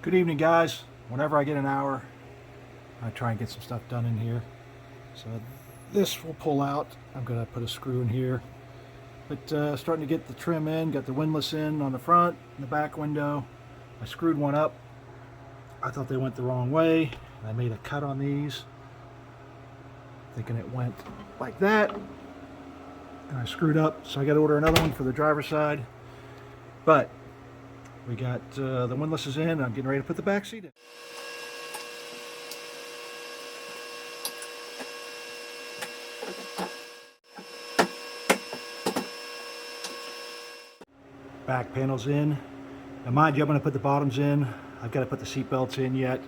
Good evening, guys. Whenever I get an hour, I try and get some stuff done in here. So this will pull out. I'm going to put a screw in here. But starting to get the trim in, got the windlass in on the front and the back window. I screwed one up. I thought they went the wrong way. I made a cut on these, thinking it went like that. And I screwed up, so I got to order another one for the driver's side. But we got the windlasses in. I'm getting ready to put the back seat in. Back panels in. Now mind you, I'm going to put the bottoms in. I've got to put the seat belts in yet,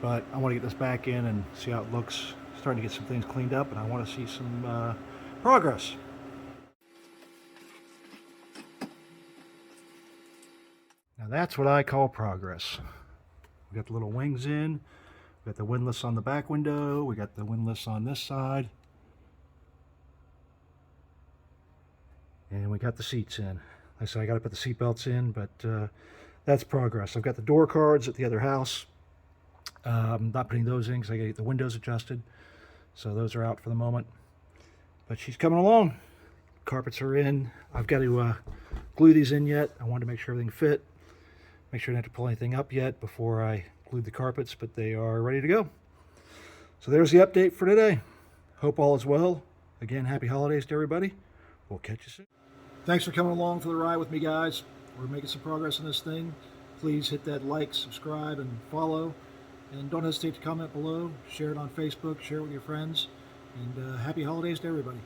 but I want to get this back in and see how it looks. Starting to get some things cleaned up, and I want to see some progress. Now that's what I call progress. We got the little wings in. We got the windlass on the back window. We got the windlass on this side. And we got the seats in. Like I said, I got to put the seat belts in, but that's progress. I've got the door cards at the other house. I'm not putting those in because I got to get the windows adjusted. So those are out for the moment. But she's coming along. Carpets are in. I've got to glue these in yet. I wanted to make sure everything fit. Make sure I didn't have to pull anything up yet before I glued the carpets, but they are ready to go. So there's the update for today. Hope all is well. Again, happy holidays to everybody. We'll catch you soon. Thanks for coming along for the ride with me, guys. We're making some progress on this thing. Please hit that like, subscribe, and follow. And don't hesitate to comment below. Share it on Facebook. Share it with your friends. And happy holidays to everybody.